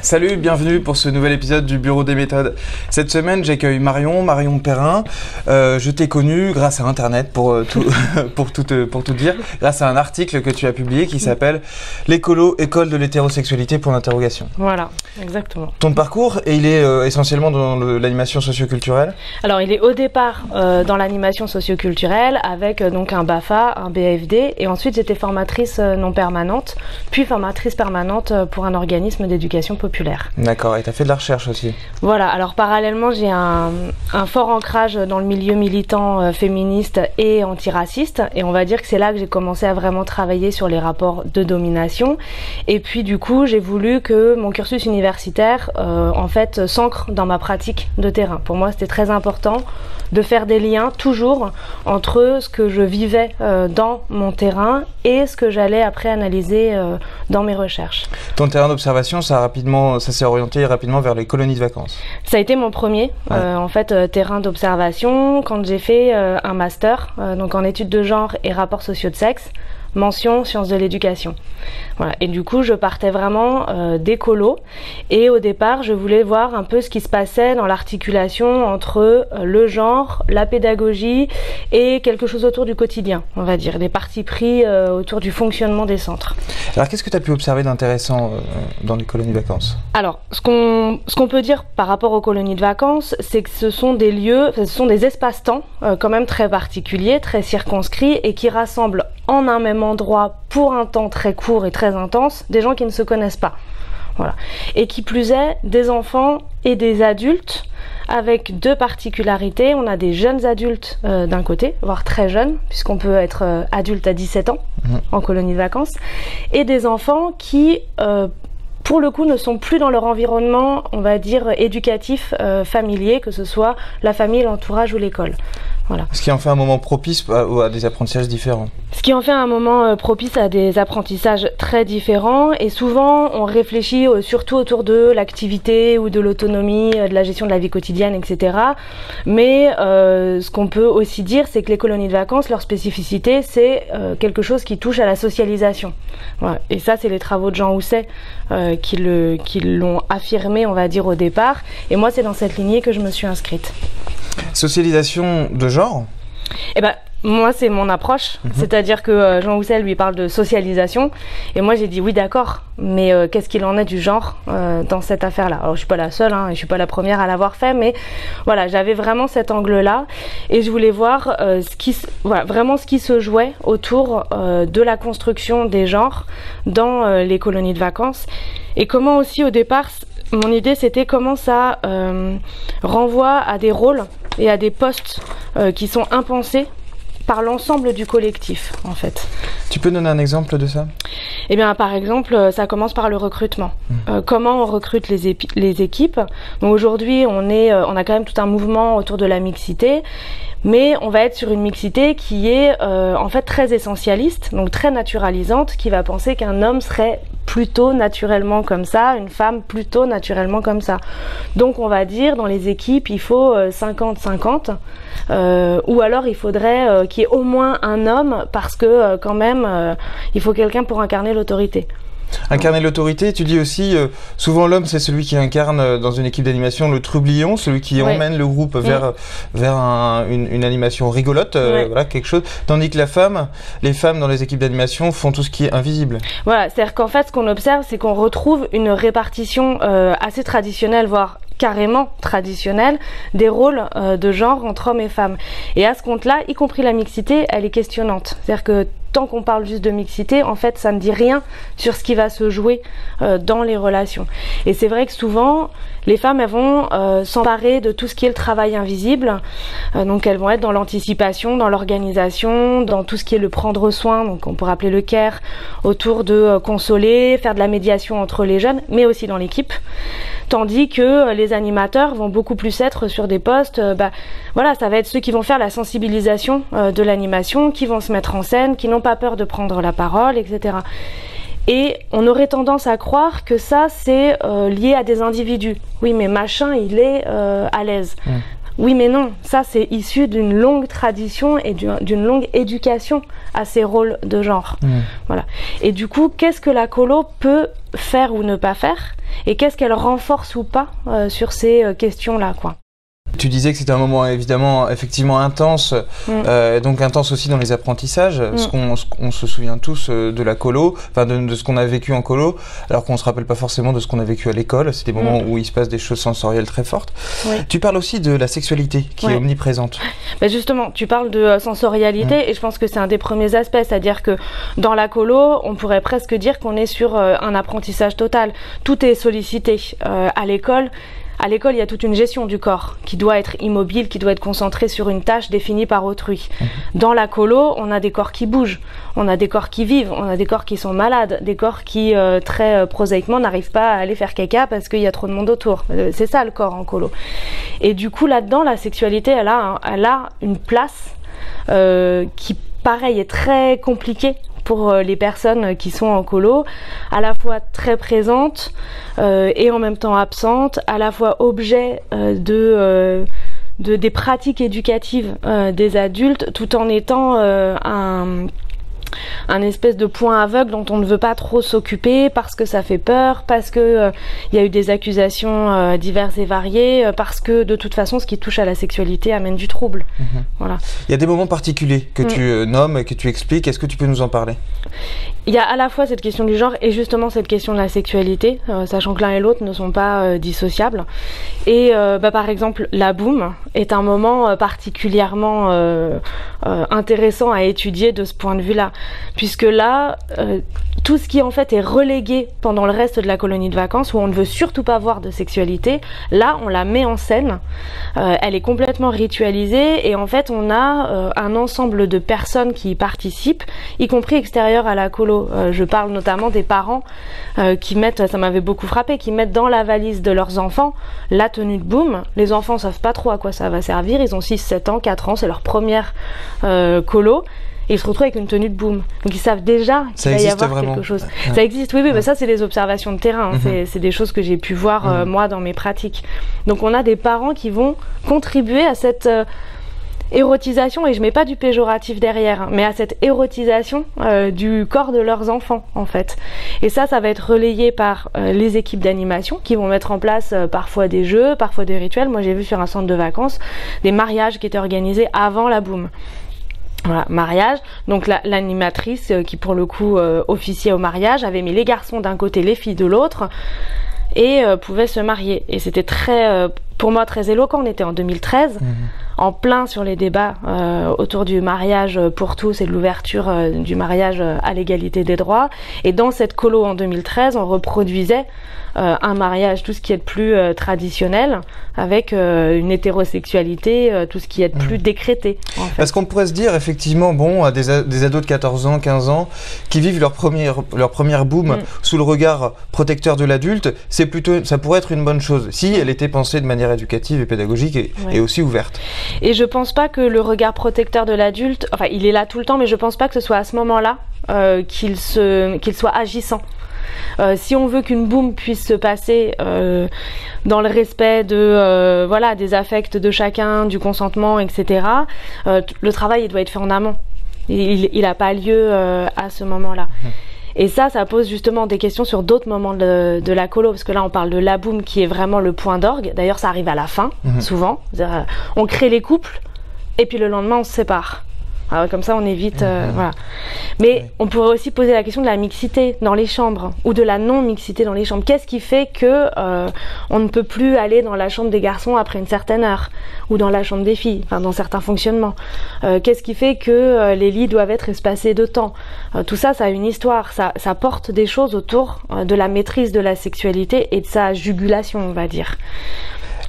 Salut, bienvenue pour ce nouvel épisode du Bureau des méthodes. Cette semaine, j'accueille Marion Perrin. Je t'ai connue grâce à Internet, pour tout dire, grâce à un article que tu as publié qui s'appelle « L'écolo, école de l'hétérosexualité ». Voilà, exactement. Ton parcours, il est essentiellement dans l'animation socioculturelle? Alors, il est au départ dans l'animation socioculturelle avec donc un BAFA, un BAFD, et ensuite j'étais formatrice non permanente, puis formatrice permanente pour un organisme d'éducation populaire. D'accord, et tu as fait de la recherche aussi? Voilà, alors parallèlement j'ai un fort ancrage dans le milieu militant féministe et antiraciste, et on va dire que c'est là que j'ai commencé à vraiment travailler sur les rapports de domination, et puis du coup j'ai voulu que mon cursus universitaire en fait s'ancre dans ma pratique de terrain. Pour moi c'était très important de faire des liens toujours entre ce que je vivais dans mon terrain et ce que j'allais après analyser dans mes recherches. Ton terrain d'observation, ça s'est orienté rapidement vers les colonies de vacances. Ça a été mon premier, en fait, terrain d'observation quand j'ai fait un master, donc en études de genre et rapports sociaux de sexe, mention sciences de l'éducation. Voilà. Et du coup, je partais vraiment d'écolo. Et au départ, je voulais voir un peu ce qui se passait dans l'articulation entre le genre, la pédagogie et quelque chose autour du quotidien, on va dire, des partis pris autour du fonctionnement des centres. Alors, qu'est-ce que tu as pu observer d'intéressant dans les colonies de vacances? Alors, ce qu'on peut dire par rapport aux colonies de vacances, c'est que ce sont des lieux, ce sont des espaces-temps quand même très particuliers, très circonscrits et qui rassemblent en un même endroit pour un temps très court et très intense des gens qui ne se connaissent pas. Voilà. Et qui plus est, des enfants et des adultes avec deux particularités. On a des jeunes adultes d'un côté, voire très jeunes, puisqu'on peut être adulte à 17 ans en colonie de vacances, et des enfants qui pour le coup, ne sont plus dans leur environnement, on va dire, éducatif, familier, que ce soit la famille, l'entourage ou l'école. Voilà. Ce qui en fait un moment propice à des apprentissages différents. Ce qui en fait un moment propice à des apprentissages très différents, et souvent on réfléchit surtout autour de l'activité ou de l'autonomie, de la gestion de la vie quotidienne, etc. Mais ce qu'on peut aussi dire, c'est que les colonies de vacances, leur spécificité, c'est quelque chose qui touche à la socialisation. Voilà. Et ça, c'est les travaux de Jean Housset qui l'ont affirmé, on va dire, au départ. Et moi, c'est dans cette lignée que je me suis inscrite. Socialisation de genre? Eh ben, moi, c'est mon approche. C'est-à-dire que Jean Housset, lui, parle de socialisation. Et moi, j'ai dit oui, d'accord. Mais qu'est-ce qu'il en est du genre dans cette affaire-là? Alors, je suis pas la seule, et je suis pas la première à l'avoir fait. Mais voilà, j'avais vraiment cet angle-là. Et je voulais voir vraiment ce qui se jouait autour de la construction des genres dans les colonies de vacances. Et comment aussi, au départ, mon idée, c'était comment ça renvoie à des rôles et à des postes qui sont impensés par l'ensemble du collectif, en fait. Tu peux donner un exemple de ça? Eh bien, par exemple, ça commence par le recrutement. Comment on recrute les équipes? Donc aujourd'hui, on a quand même tout un mouvement autour de la mixité, mais on va être sur une mixité qui est en fait très essentialiste, donc très naturalisante, qui va penser qu'un homme serait plutôt naturellement comme ça, une femme plutôt naturellement comme ça. Donc on va dire dans les équipes il faut 50-50 ou alors il faudrait qu'il y ait au moins un homme parce que quand même il faut quelqu'un pour incarner l'autorité. Incarner l'autorité, tu dis aussi, souvent l'homme c'est celui qui incarne dans une équipe d'animation le trublion, celui qui emmène le groupe vers une animation rigolote, voilà, quelque chose, tandis que les femmes dans les équipes d'animation font tout ce qui est invisible. Voilà, c'est-à-dire qu'en fait ce qu'on observe c'est qu'on retrouve une répartition assez traditionnelle, voire carrément traditionnelle, des rôles de genre entre hommes et femmes. Et à ce compte-là, y compris la mixité, elle est questionnante. C'est-à-dire que tant qu'on parle juste de mixité, en fait, ça ne dit rien sur ce qui va se jouer dans les relations. Et c'est vrai que souvent, les femmes, elles vont s'emparer de tout ce qui est le travail invisible. Donc, elles vont être dans l'anticipation, dans l'organisation, dans tout ce qui est le prendre soin, donc on pourrait appeler le care, autour de consoler, faire de la médiation entre les jeunes, mais aussi dans l'équipe. Tandis que les animateurs vont beaucoup plus être sur des postes, voilà, ça va être ceux qui vont faire la sensibilisation de l'animation, qui vont se mettre en scène, qui n'ont pas peur de prendre la parole, etc. Et on aurait tendance à croire que ça, c'est lié à des individus. Oui, mais machin, il est à l'aise. Oui mais non, ça c'est issu d'une longue tradition et d'une longue éducation à ces rôles de genre. Voilà. Et du coup, qu'est-ce que la colo peut faire ou ne pas faire, et qu'est-ce qu'elle renforce ou pas sur ces questions-là, quoi. Tu disais que c'était un moment effectivement intense, donc intense aussi dans les apprentissages. On se souvient tous de la colo, enfin de ce qu'on a vécu en colo, alors qu'on se rappelle pas forcément de ce qu'on a vécu à l'école. C'est des moments où il se passe des choses sensorielles très fortes. Oui. Tu parles aussi de la sexualité qui est omniprésente. Ben justement, tu parles de sensorialité et je pense que c'est un des premiers aspects, c'est-à-dire que dans la colo, on pourrait presque dire qu'on est sur un apprentissage total. Tout est sollicité à l'école. À l'école, il y a toute une gestion du corps qui doit être immobile, qui doit être concentrée sur une tâche définie par autrui. Dans la colo, on a des corps qui bougent, on a des corps qui vivent, on a des corps qui sont malades, des corps qui, très prosaïquement, n'arrivent pas à aller faire caca parce qu'il y a trop de monde autour. C'est ça le corps en colo. Et du coup, là-dedans, la sexualité, elle a une place qui, pareil, est très compliquée pour les personnes qui sont en colo, à la fois très présentes et en même temps absentes, à la fois objet des pratiques éducatives des adultes, tout en étant un espèce de point aveugle dont on ne veut pas trop s'occuper parce que ça fait peur, parce que y a eu des accusations diverses et variées, parce que de toute façon ce qui touche à la sexualité amène du trouble. Voilà. Il y a des moments particuliers que tu nommes, que tu expliques. Est-ce que tu peux nous en parler? Il y a à la fois cette question du genre et justement cette question de la sexualité, sachant que l'un et l'autre ne sont pas dissociables. Et par exemple, la boum est un moment particulièrement intéressant à étudier de ce point de vue-là, puisque là, tout ce qui en fait est relégué pendant le reste de la colonie de vacances, où on ne veut surtout pas voir de sexualité, là on la met en scène, elle est complètement ritualisée, et en fait on a un ensemble de personnes qui y participent, y compris extérieures à la colo. Je parle notamment des parents qui mettent, ça m'avait beaucoup frappé, qui mettent dans la valise de leurs enfants la tenue de boum. Les enfants savent pas trop à quoi ça va servir, ils ont 6, 7 ans, 4 ans, c'est leur première colo. Et ils se retrouvent avec une tenue de boum. Donc ils savent déjà qu'il va y avoir quelque chose. Ça existe, oui, mais ça c'est des observations de terrain. C'est des choses que j'ai pu voir moi dans mes pratiques. Donc on a des parents qui vont contribuer à cette érotisation, et je mets pas du péjoratif derrière, mais à cette érotisation du corps de leurs enfants en fait. Et ça va être relayé par les équipes d'animation qui vont mettre en place parfois des jeux, parfois des rituels. Moi j'ai vu sur un centre de vacances des mariages qui étaient organisés avant la boum. Voilà, mariage. Donc l'animatrice qui pour le coup officiait au mariage avait mis les garçons d'un côté, les filles de l'autre, et pouvait se marier. Et c'était très, pour moi, très éloquent. On était en 2013, en plein sur les débats autour du mariage pour tous et de l'ouverture du mariage à l'égalité des droits. Et dans cette colo en 2013, on reproduisait un mariage, tout ce qui est de plus traditionnel, avec une hétérosexualité, tout ce qui est de plus décrété. En fait. Parce qu'on pourrait se dire, effectivement, bon, des ados de 14 ans, 15 ans, qui vivent leur première boum sous le regard protecteur de l'adulte, c'est plutôt, ça pourrait être une bonne chose, si elle était pensée de manière éducative et pédagogique et aussi ouverte. Et je pense pas que le regard protecteur de l'adulte, enfin, il est là tout le temps, mais je pense pas que ce soit à ce moment-là qu'il soit agissant. Si on veut qu'une boum puisse se passer dans le respect de voilà, des affects de chacun, du consentement, etc., le travail il doit être fait en amont. Il n'a pas lieu à ce moment-là. Et ça pose justement des questions sur d'autres moments de la colo, parce que là on parle de la boum qui est vraiment le point d'orgue. D'ailleurs ça arrive à la fin, souvent. On crée les couples et puis le lendemain on se sépare. Alors, comme ça on évite voilà. Mais on pourrait aussi poser la question de la mixité dans les chambres, ou de la non-mixité dans les chambres. Qu'est-ce qui fait que on ne peut plus aller dans la chambre des garçons après une certaine heure, ou dans la chambre des filles, enfin dans certains fonctionnements. Qu'est-ce qui fait que les lits doivent être espacés de temps. Tout ça, ça a une histoire, ça porte des choses autour de la maîtrise de la sexualité et de sa jugulation, on va dire.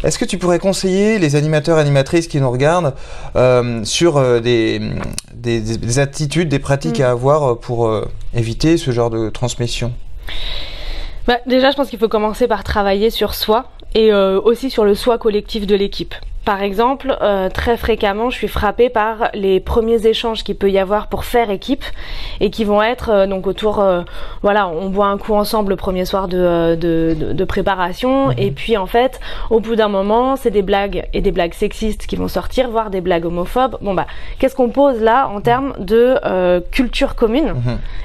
Est-ce que tu pourrais conseiller les animateurs et animatrices qui nous regardent sur des attitudes, des pratiques à avoir pour éviter ce genre de transmission ? Déjà, je pense qu'il faut commencer par travailler sur soi et aussi sur le soi collectif de l'équipe. Par exemple, très fréquemment, je suis frappée par les premiers échanges qu'il peut y avoir pour faire équipe et qui vont être donc autour, voilà, on boit un coup ensemble le premier soir de préparation et puis en fait, au bout d'un moment, c'est des blagues et des blagues sexistes qui vont sortir, voire des blagues homophobes. Bon bah, qu'est-ce qu'on pose là en termes de culture commune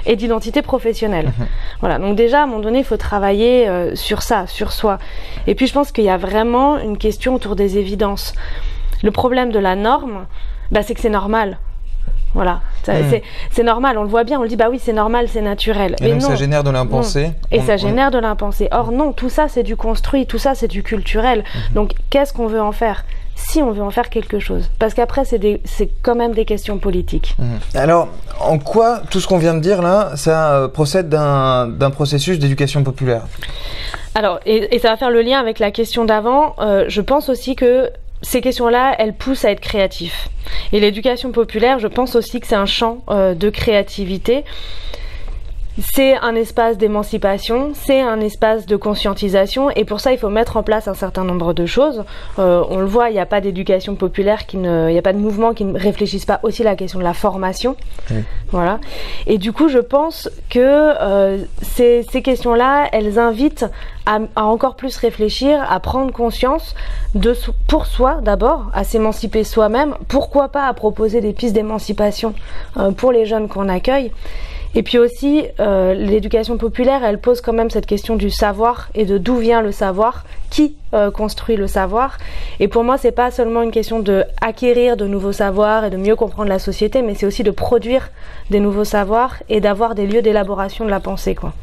et d'identité professionnelle? Voilà, donc déjà à un moment donné, il faut travailler sur ça, sur soi. Et puis je pense qu'il y a vraiment une question autour des évidences. Le problème de la norme, bah, c'est que c'est normal. Voilà, c'est normal, on le voit bien, on le dit bah oui c'est normal, c'est naturel. Et donc non, ça génère de l'impensé. Et ça génère de l'impensé. Or non, tout ça c'est du construit, tout ça c'est du culturel. Donc qu'est-ce qu'on veut en faire? Si on veut en faire quelque chose. Parce qu'après c'est quand même des questions politiques. Alors en quoi tout ce qu'on vient de dire là, ça procède d'un processus d'éducation populaire? Alors, et ça va faire le lien avec la question d'avant, je pense aussi que ces questions-là, elles poussent à être créatif. Et l'éducation populaire, je pense aussi que c'est un champ de créativité. C'est un espace d'émancipation, c'est un espace de conscientisation et pour ça il faut mettre en place un certain nombre de choses. On le voit, il n'y a pas d'éducation populaire, il n'y a pas de mouvement qui ne réfléchisse pas aussi à la question de la formation. Voilà. Et du coup je pense que ces questions-là, elles invitent à encore plus réfléchir, à prendre conscience pour soi d'abord, à s'émanciper soi-même, pourquoi pas à proposer des pistes d'émancipation pour les jeunes qu'on accueille. Et puis aussi, l'éducation populaire, elle pose quand même cette question du savoir et de d'où vient le savoir, qui construit le savoir. Et pour moi, c'est pas seulement une question de acquérir de nouveaux savoirs et de mieux comprendre la société, mais c'est aussi de produire des nouveaux savoirs et d'avoir des lieux d'élaboration de la pensée, quoi.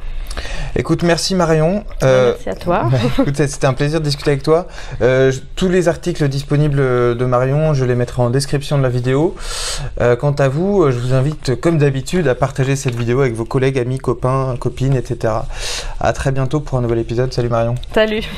Écoute, merci Marion. Merci à toi. Écoute, c'était un plaisir de discuter avec toi. Tous les articles disponibles de Marion, je les mettrai en description de la vidéo. Quant à vous, je vous invite, comme d'habitude, à partager cette vidéo avec vos collègues, amis, copains, copines, etc. À très bientôt pour un nouvel épisode. Salut Marion. Salut.